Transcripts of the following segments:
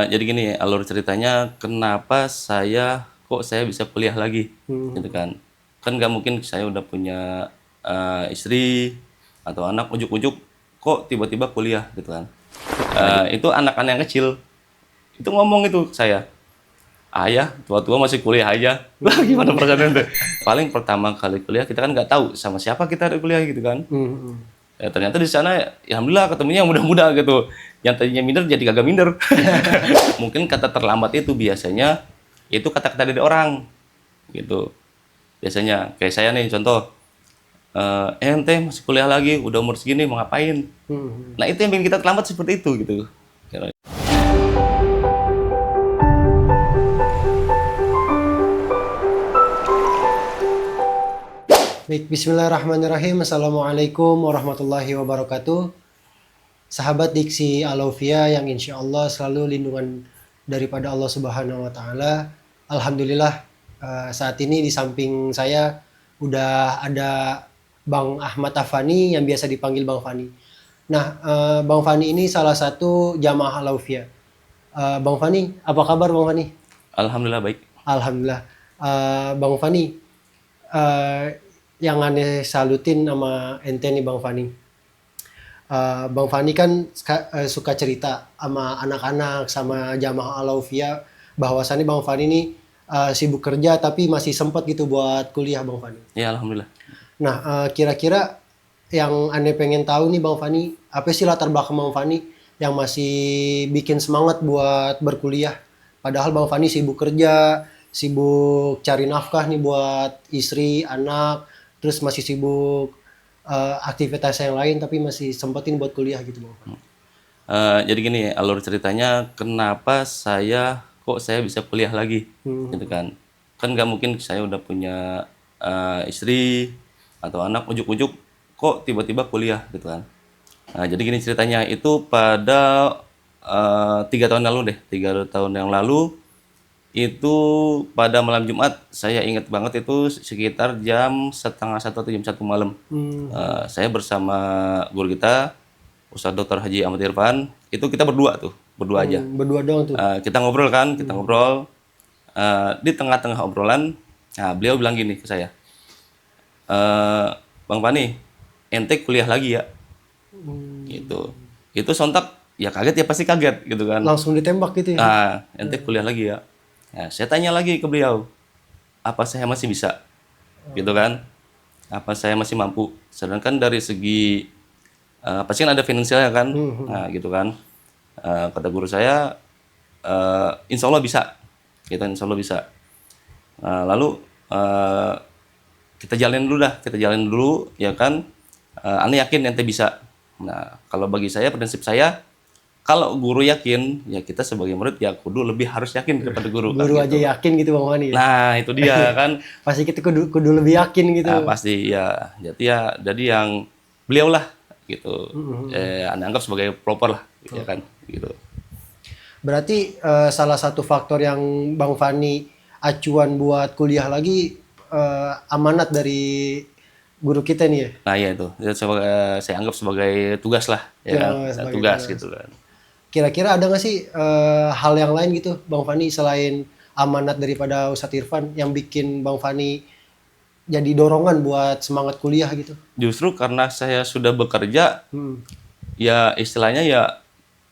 Jadi gini, alur ceritanya kenapa kok saya bisa kuliah lagi, gitu kan. Kan nggak mungkin saya udah punya istri atau anak, ujuk-ujuk kok tiba-tiba kuliah, gitu kan. Itu anak-anak yang kecil, itu ngomong itu ke saya, "Ayah, tua-tua masih kuliah aja." Lah gimana perasaan ente? Paling pertama kali kuliah kita kan nggak tahu sama siapa kita ada kuliah gitu kan. Ternyata di sana ya alhamdulillah ketemunya yang muda-muda gitu. Yang tadinya minder jadi kagak minder. Mungkin kata terlambat itu biasanya itu kata-kata dari orang gitu. Biasanya kayak saya nih contoh, ente masih kuliah lagi, udah umur segini mau ngapain? Nah itu yang bikin kita terlambat seperti itu gitu. Baik, bismillahirrahmanirrahim. Assalamualaikum warahmatullahi wabarakatuh. Sahabat Diksi Alofia yang insya Allah selalu lindungan daripada Allah Subhanahu wa Ta'ala. Alhamdulillah, saat ini di samping saya udah ada Bang Ahmad Afani yang biasa dipanggil Bang Fani. Nah, Bang Fani ini salah satu jamaah Alofia. Bang Fani, apa kabar Bang Fani? Alhamdulillah baik. Alhamdulillah. Bang Fani, eh, yang aneh salutin sama ente nih Bang Fani. Bang Fani kan suka cerita sama anak-anak sama jamaah Alaufia bahwasannya Bang Fani ini sibuk kerja tapi masih sempat gitu buat kuliah Bang Fani. Ya alhamdulillah. Nah, kira-kira yang aneh pengen tahu nih Bang Fani, apa sih latar belakang Bang Fani yang masih bikin semangat buat berkuliah? Padahal Bang Fani sibuk kerja, sibuk cari nafkah nih buat istri, anak, terus masih sibuk aktivitas yang lain tapi masih sempetin buat kuliah gitu Bang Fani. Jadi gini, alur ceritanya kenapa kok saya bisa kuliah lagi, gitu kan. Kan nggak mungkin saya udah punya istri atau anak, ujuk-ujuk kok tiba-tiba kuliah, gitu kan. Nah, jadi gini ceritanya, itu pada 3 tahun lalu deh, 3 tahun yang lalu, itu pada malam Jumat, saya ingat banget itu sekitar jam setengah satu atau jam 1 malam. Saya bersama guru kita, Ustadz Dr. Haji Ahmad Irfan, itu kita berdua tuh, berdua aja. Berdua doang tuh. Kita ngobrol kan, kita ngobrol. Di tengah-tengah obrolan, nah beliau bilang gini ke saya, Bang Fani, ente kuliah lagi ya? Gitu. Itu sontak, ya kaget ya pasti kaget gitu kan. Langsung ditembak gitu ya. Ente kuliah lagi ya? Nah, saya tanya lagi ke beliau, apa saya masih bisa? Gitu kan? Apa saya masih mampu? Sedangkan dari segi pasti kan ada finansialnya kan, nah gitu kan. Kata guru saya, insya Allah bisa, kita insya Allah bisa. Lalu kita jalanin dulu, ya kan. Ane yakin ente bisa. Nah, kalau bagi saya prinsip saya, kalau guru yakin, ya kita sebagai murid ya kudu lebih harus yakin daripada guru. Guru kan, aja gitu. yakin gitu Bang Fani. Nah, itu dia kan. Pasti kita kudu lebih yakin gitu. Pasti ya. Jadi yang beliau lah gitu. Anda anggap sebagai proper lah, ya kan, gitu. Berarti salah satu faktor yang Bang Fani acuan buat kuliah lagi amanat dari guru kita nih ya. Nah, ya itu. Saya anggap sebagai tugas lah, ya Ya, kan. sebagai Tugas tugas. gitu kan. Kira-kira ada nggak sih hal yang lain gitu Bang Fani selain amanat daripada Ustadz Irfan yang bikin Bang Fani jadi dorongan buat semangat kuliah gitu? Justru karena saya sudah bekerja, ya istilahnya ya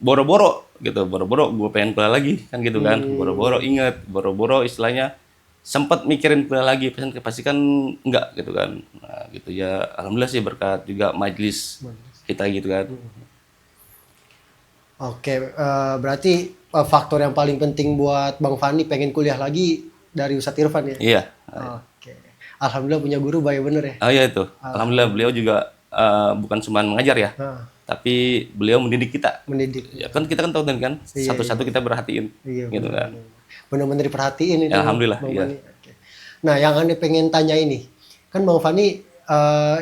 boro-boro gitu. Boro-boro gue pengen kuliah lagi kan gitu kan. Boro-boro inget, boro-boro istilahnya sempat mikirin kuliah lagi, pasti kan enggak gitu kan. Nah, gitu ya. Alhamdulillah sih berkat juga majelis kita gitu kan. Oke, berarti faktor yang paling penting buat Bang Fani pengen kuliah lagi dari Ustadz Irfan ya? Iya. Oke. Alhamdulillah punya guru baik bener ya? Oh iya itu. Alhamdulillah beliau juga bukan cuma mengajar ya, tapi beliau mendidik kita. Mendidik. Ya kan kita kan tahu kan, satu-satu kita perhatiin, Iya, gitu kan. bener-bener diperhatiin itu Ya, alhamdulillah, Bang iya. Fani. Oke. Nah, yang Anda pengen tanya ini, kan Bang Fani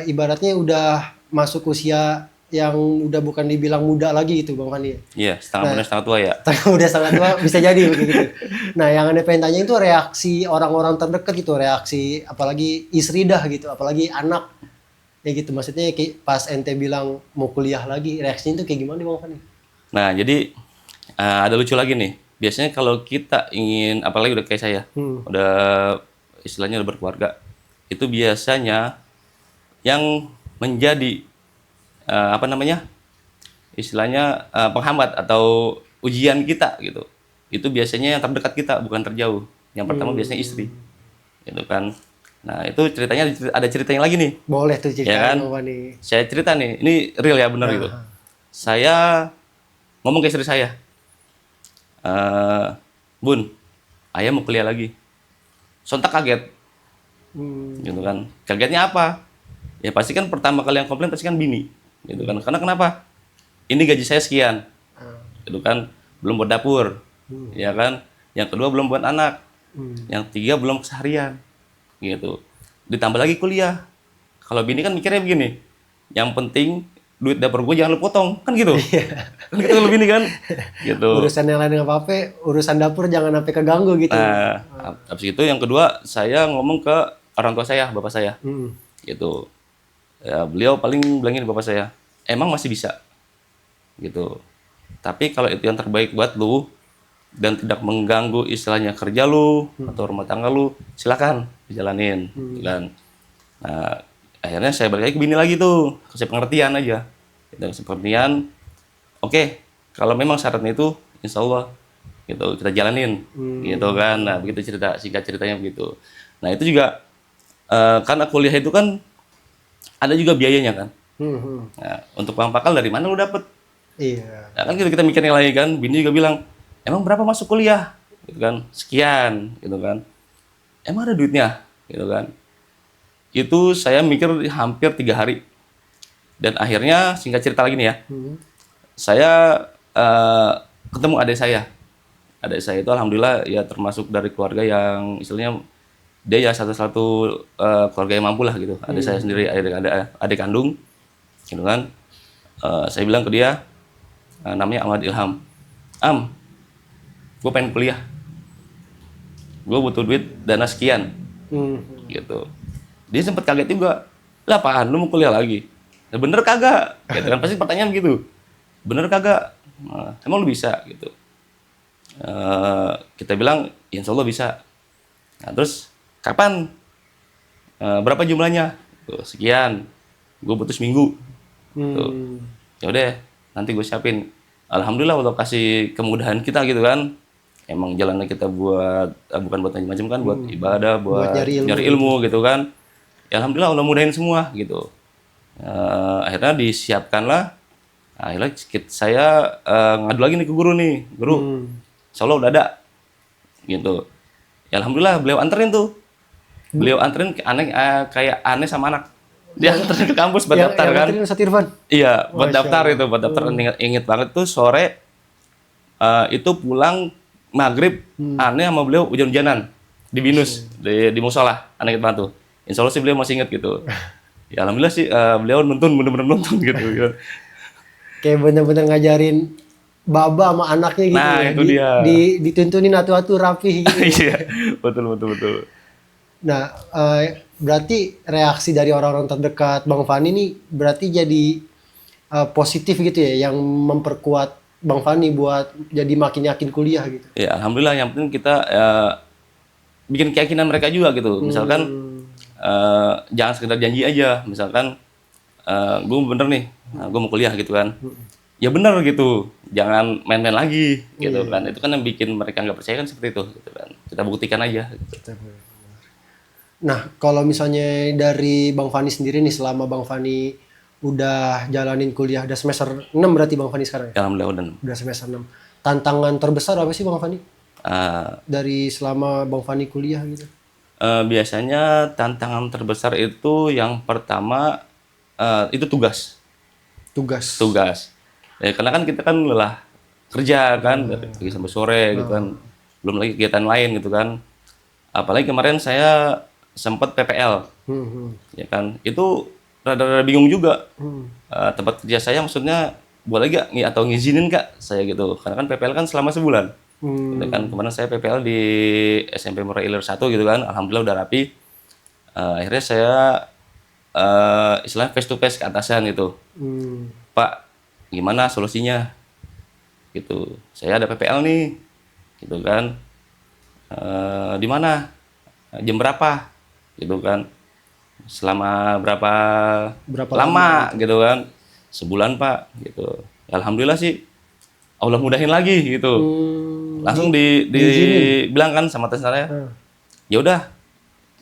ibaratnya udah masuk usia yang udah bukan dibilang muda lagi gitu Bang Fani. Iya, setengah muda setengah tua ya. Udah sangat tua bisa jadi begitu. Nah, yang Anda pengen tanya itu reaksi orang-orang terdekat gitu, reaksi apalagi istri dah gitu, apalagi anak. Ya gitu, maksudnya pas ente bilang mau kuliah lagi, reaksinya itu kayak gimana Bang Fani? Nah, jadi Ada lucu lagi nih. Biasanya kalau kita ingin, apalagi udah kayak saya, udah istilahnya udah berkeluarga, itu biasanya yang menjadi apa namanya, istilahnya penghambat atau ujian kita gitu. Itu biasanya yang terdekat kita, bukan terjauh. Yang pertama biasanya istri, gitu kan. Nah itu ceritanya ada ceritanya lagi nih, Boleh tuh ya ceritain kan? Bang Fani. Saya cerita nih, ini real ya bener gitu. Saya ngomong ke istri saya, Bun, ayah mau kuliah lagi. Sontak kaget, gitu kan. Kagetnya apa? Ya pasti kan pertama kali yang komplain pasti kan bini, gitu kan. Karena kenapa? Ini gaji saya sekian, gitu kan. Belum buat dapur, ya kan. Yang kedua belum buat anak, yang tiga belum keseharian, gitu. Ditambah lagi kuliah. Kalau bini kan mikirnya begini, yang penting duit dapur gue jangan lu potong, kan gitu. Kan gitu kalau bini kan, gitu. Urusan yang lain nggak apa-apa, urusan dapur jangan sampai keganggu gitu. Nah, habis itu yang kedua saya ngomong ke orang tua saya, bapak saya, gitu. Ya, beliau paling bilangin bapak saya, emang masih bisa, gitu. Tapi kalau itu yang terbaik buat lu dan tidak mengganggu istilahnya kerja lu atau rumah tangga lu, silakan dijalanin, gitu kan. Nah, akhirnya saya balik lagi ke bini lagi tuh, kasih pengertian aja. Kita kasih pengertian, oke, kalau memang syaratnya itu, insya Allah, gitu, kita jalanin, gitu kan. Nah, begitu singkat ceritanya begitu. Nah, itu juga, karena kuliah itu kan, ada juga biayanya kan. Nah, untuk uang pakal dari mana lu dapet? Iya. Nah, kan kita mikirnya lagi kan, bini juga bilang, emang berapa masuk kuliah? Gitu kan, sekian, gitu kan. Emang ada duitnya? Gitu kan. Itu saya mikir hampir 3 hari. Dan akhirnya singkat cerita lagi nih ya. Saya ketemu adik saya. Adik saya itu alhamdulillah ya termasuk dari keluarga yang istilahnya dia ya satu-satu keluarga yang mampu lah gitu. Adik saya sendiri adik kandung gitu kan. Saya bilang ke dia namanya Ahmad Ilham. Gue pengen kuliah. Gue butuh duit dana sekian. Gitu. Dia sempat kaget juga. Lah apaan lu mau kuliah lagi? Ya bener kagak? Gitu kan pasti pertanyaan gitu. Bener kagak? Emang lu bisa gitu. Kita bilang ya insya Allah bisa. Nah, terus kapan? Berapa jumlahnya? Tuh, sekian. Gue butuh seminggu. Tuh. Ya udah, nanti gue siapin. Alhamdulillah Allah kasih kemudahan kita gitu kan. Emang jalannya kita buat bukan buat macam-macam kan, buat ibadah, buat nyari ilmu gitu kan. Ya alhamdulillah Allah mudahin semua gitu. Akhirnya disiapkanlah. Akhirnya saya ngadu lagi nih ke guru nih, guru. Insya Allah udah ada, gitu. Ya alhamdulillah beliau anterin tuh. Beliau anterin kayak aneh sama anak. Dia anterin ke kampus buat daftar kan. Ustadz Irfan. Iya, buat daftar itu, buat daftar. Ingat banget tuh sore itu pulang maghrib, aneh sama beliau hujan-hujanan di binus di musola, aneh banget tuh. Insya Allah sih beliau masih ingat gitu. Ya alhamdulillah sih beliau bener-bener nonton gitu. Kayak bener-bener ngajarin baba sama anaknya gitu. Nah, ya. itu dia. Dituntunin atu-atu rapih gitu. Iya, betul. Nah, berarti reaksi dari orang-orang terdekat Bang Fani nih berarti jadi positif gitu ya, yang memperkuat Bang Fani buat jadi makin yakin kuliah gitu. Ya alhamdulillah yang penting kita bikin keyakinan mereka juga gitu. Misalkan jangan sekedar janji aja. Misalkan gue bener nih, gue mau kuliah gitu kan. Ya bener gitu, jangan main-main lagi gitu kan. Itu kan yang bikin mereka nggak percaya kan seperti itu gitu kan. Kita buktikan aja gitu. Nah, kalau misalnya dari Bang Fani sendiri nih, selama Bang Fani udah jalanin kuliah, udah semester 6 berarti Bang Fani sekarang ya? Alhamdulillah Udah semester 6. Tantangan terbesar apa sih Bang Fani? Dari selama Bang Fani kuliah gitu? Biasanya tantangan terbesar itu yang pertama itu tugas. Ya, karena kan kita kan lelah kerja kan dari pagi sampai sore gitu kan. Belum lagi kegiatan lain gitu kan. Apalagi kemarin saya sempat PPL. Ya kan. Itu rada-rada bingung juga. Tempat kerja saya maksudnya boleh gak atau ngizinin Kak saya gitu. Karena kan PPL kan selama sebulan. Gitu kan. Kemarin saya PPL di SMP Murah Ilir 1 gitu kan. Alhamdulillah udah rapi. Akhirnya saya istilahnya face to face ke atasan gitu. Pak, gimana solusinya? gitu. Saya ada PPL nih, gitu kan. Di mana? Jam berapa? Gitu kan. Selama berapa Berapa lama gitu kan? Sebulan Pak, gitu. Alhamdulillah sih, Allah mudahin lagi gitu. Langsung diizinin. dibilang kan sama tentaranya, Ah. ya udah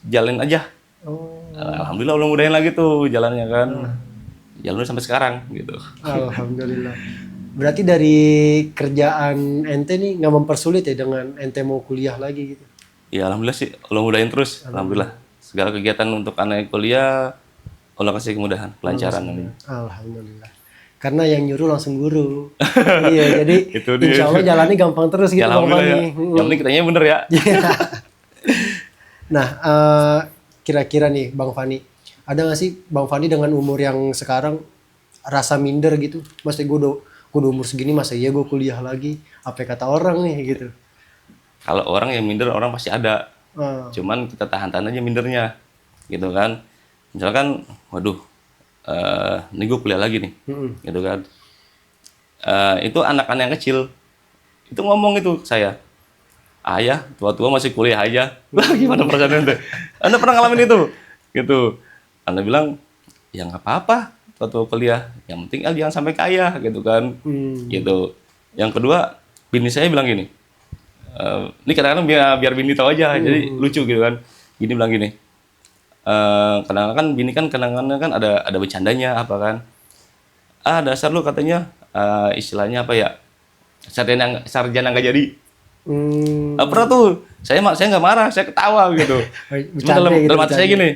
jalanin aja. Oh, Alhamdulillah Allah mudahin lagi tuh jalannya kan. Jalannya sampai sekarang gitu. alhamdulillah. Berarti dari kerjaan ente nih nggak mempersulit ya dengan ente mau kuliah lagi gitu? Ya alhamdulillah sih Allah mudahin terus. Alhamdulillah. Segala kegiatan untuk anak kuliah Allah kasih kemudahan, kelancaran. Amin. Alhamdulillah. Karena yang nyuruh langsung guru. Iya, jadi Itu dia. insya Allah jalannya gampang terus gitu Ya Bang alhamdulillah ya. Fani. Yang penting kitanya bener ya. Nah, kira-kira nih Bang Fani, ada nggak sih Bang Fani dengan umur yang sekarang rasa minder gitu? Maksudnya gue udah umur segini masa iya gue kuliah lagi? Apa kata orang nih gitu? Kalau orang yang minder orang pasti ada. Ah, Cuman kita tahan-tahan aja mindernya. Gitu kan. Misalkan, waduh, ini gue kuliah lagi nih. Gitu kan. Itu anak-anak yang kecil. Itu ngomong itu ke saya. Ayah, tua-tua masih kuliah aja. Lah gimana perasaan ente? Anda pernah ngalamin itu? Gitu. Anda bilang, ya nggak apa-apa. Tua-tua kuliah. Yang penting jangan sampai kaya. Gitu kan. Gitu. Yang kedua, bini saya bilang gini. Ini kadang-kadang biar bini tahu aja. Jadi lucu gitu kan. Bini bilang gini. Kadang-kadang kan bini kan kadang-kadang kan ada bercandanya apa kan. Dasar lu katanya istilahnya apa ya? Sarjana nggak jadi. Pernah tuh, saya nggak marah, saya ketawa gitu. Cuma bercanda gitu, dalam hati saya bercanda. gini,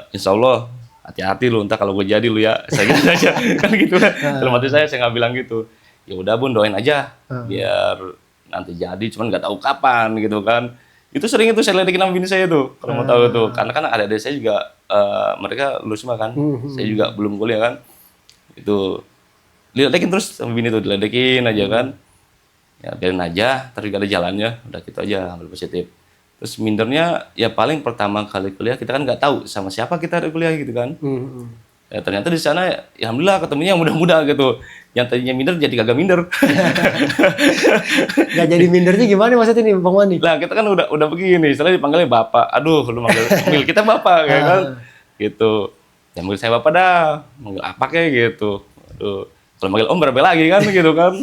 insya Allah hati-hati lu, entah kalau gue jadi lu ya, saya gitu aja, kan gitu kan. Dalam hati saya nggak bilang gitu. Ya udah bun, doain aja, biar nanti jadi, cuman nggak tahu kapan gitu kan. Itu sering itu saya ledekin sama bini saya tuh, kalau mau tahu tuh, karena kan ada adik saya juga, mereka lulus semua kan, saya juga belum kuliah kan, itu diledekin terus sama bini tuh, diledekin aja kan. Ya biarin aja, terus juga ada jalannya, udah gitu aja, ambil positif. Terus mindernya ya paling pertama kali kuliah kita kan nggak tahu sama siapa kita ada kuliah gitu kan. Ya ternyata di sana ya alhamdulillah ketemunya yang muda-muda gitu. Yang tadinya minder jadi kagak minder. Gak jadi mindernya gimana maksudnya nih Bang Fani? Lah kita kan udah begini, setelah dipanggilnya bapak. Aduh, lu manggil kita bapak kayak kan. Gitu. Ya manggil saya bapak dah, manggil apa kayak gitu. Aduh, kalau manggil om berapa lagi kan gitu kan.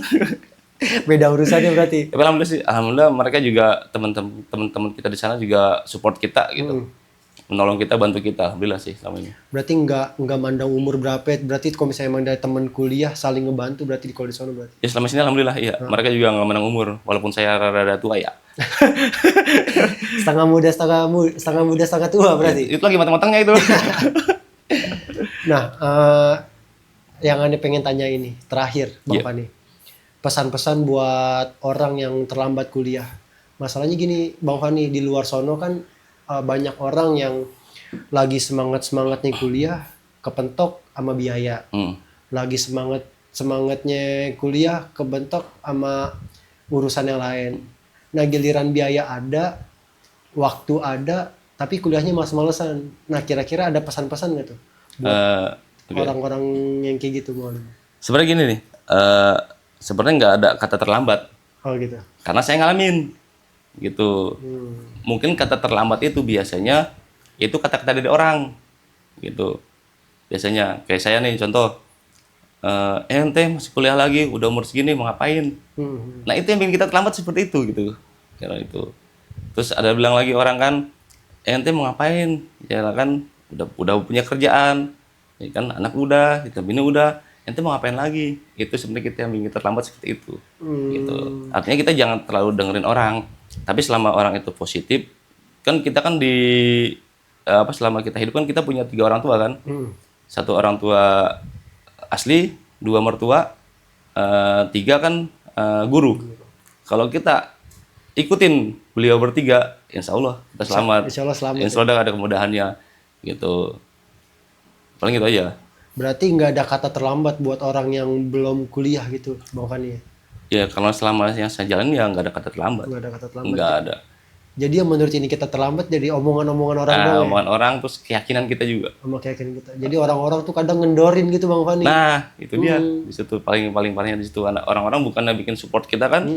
Beda urusannya berarti. Tapi alhamdulillah mereka juga teman-teman kita di sana juga support kita gitu. Menolong kita, bantu kita. Alhamdulillah sih selama ini. Berarti nggak mandang umur berapa, berarti kalau misalnya emang dari teman kuliah saling ngebantu berarti di kalau di sana berarti. Ya selama sini alhamdulillah iya. Mereka juga nggak menang umur walaupun saya rada tua ya. Setengah muda, setengah tua berarti. Itu lagi matang-matangnya itu. Nah, yang Anda pengen tanya ini terakhir Bang Iya. Fani. Pesan-pesan buat orang yang terlambat kuliah. Masalahnya gini Bang Fani, di luar sono kan banyak orang yang lagi semangatnya kuliah kepentok sama biaya. Lagi semangatnya kuliah kebentok sama urusan yang lain. Nah, giliran biaya ada, waktu ada, tapi kuliahnya males-malesan. Nah, kira-kira ada pesan-pesan nggak tuh buat orang-orang yang kayak gitu mau? Sebenarnya gini nih. Sebenarnya nggak ada kata terlambat. Oh gitu. Karena saya ngalamin gitu. Mungkin kata terlambat itu biasanya itu kata-kata dari orang gitu. Biasanya kayak saya nih contoh, ente masih kuliah lagi, udah umur segini mau ngapain? Nah itu yang bikin kita terlambat seperti itu gitu. Karena itu. Terus ada bilang lagi orang kan, ente mau ngapain? Ya kan udah punya kerjaan, ya kan anak udah, kita bini udah. Ente mau ngapain lagi? Itu sebenarnya kita yang bikin terlambat seperti itu. Gitu. Artinya kita jangan terlalu dengerin orang. Tapi selama orang itu positif, kan kita kan selama kita hidup kan kita punya 3 orang tua kan. 1 orang tua asli, 2 mertua, 3 kan guru. Kalau kita ikutin beliau bertiga, insya Allah kita selamat. Insya Allah selamat. Insya Allah ada kemudahannya. Gitu. Paling gitu aja. Berarti nggak ada kata terlambat buat orang yang belum kuliah gitu, Bang Fani? Ya kalau selama yang saya jalan ya nggak ada kata terlambat. Nggak ada kata terlambat. Nggak ada. Jadi yang menurut ini kita terlambat jadi omongan-omongan orang doang ya. Omongan orang terus keyakinan kita juga. Sama keyakinan kita. Jadi orang-orang tuh kadang ngendorin gitu Bang Fani. Nah, itu dia. Di situ paling parahnya di situ orang-orang bukannya bikin support kita kan.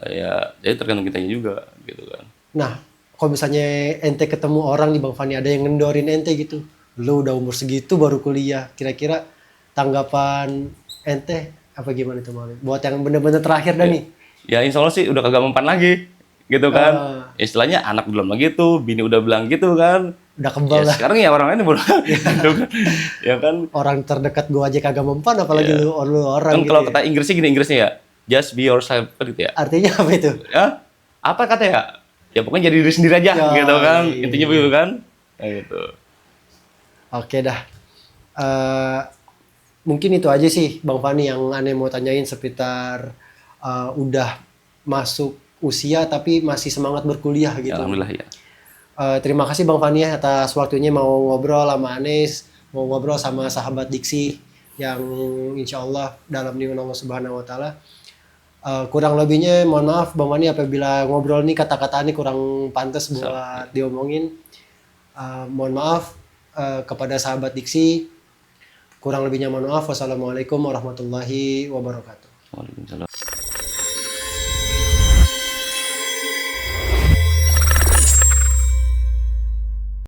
Ya, jadi tergantung kitanya juga gitu kan. Nah, kalau misalnya ente ketemu orang nih Bang Fani ada yang ngendorin ente gitu. Lu udah umur segitu baru kuliah. Kira-kira tanggapan ente apa gimana tuh Bang? Buat yang bener-bener terakhir dah nih. Ya insya Allah sih udah kagak mempan lagi gitu kan. Istilahnya anak belum lagi tuh, bini udah bilang gitu kan. Udah kebal Ya lah. sekarang ya orang lain bodoh. Gitu kan. Ya kan. Orang terdekat gua aja kagak mempan apalagi lu orang Kan gitu. kalau kata Inggrisnya gini Inggrisnya ya, just be yourself gitu ya. Artinya apa itu? Ya, apa kata ya? Ya pokoknya jadi diri sendiri aja gitu kan. Intinya begitu kan. Kayak gitu. Oke dah. Mungkin itu aja sih Bang Fani yang aneh mau tanyain seputar udah masuk usia tapi masih semangat berkuliah Ya, gitu. alhamdulillah ya. Terima kasih Bang Fani ya atas waktunya mau ngobrol sama Anis, mau ngobrol sama sahabat Diksi yang insya Allah dalam lindungan Allah Subhanahu Wa Taala. Kurang lebihnya mohon maaf Bang Fani apabila ngobrol nih kata-kata ini kurang pantas buat diomongin. Mohon maaf kepada sahabat Diksi. Kurang lebihnya mohon maaf. Wassalamualaikum warahmatullahi wabarakatuh. Waalaikumsalam.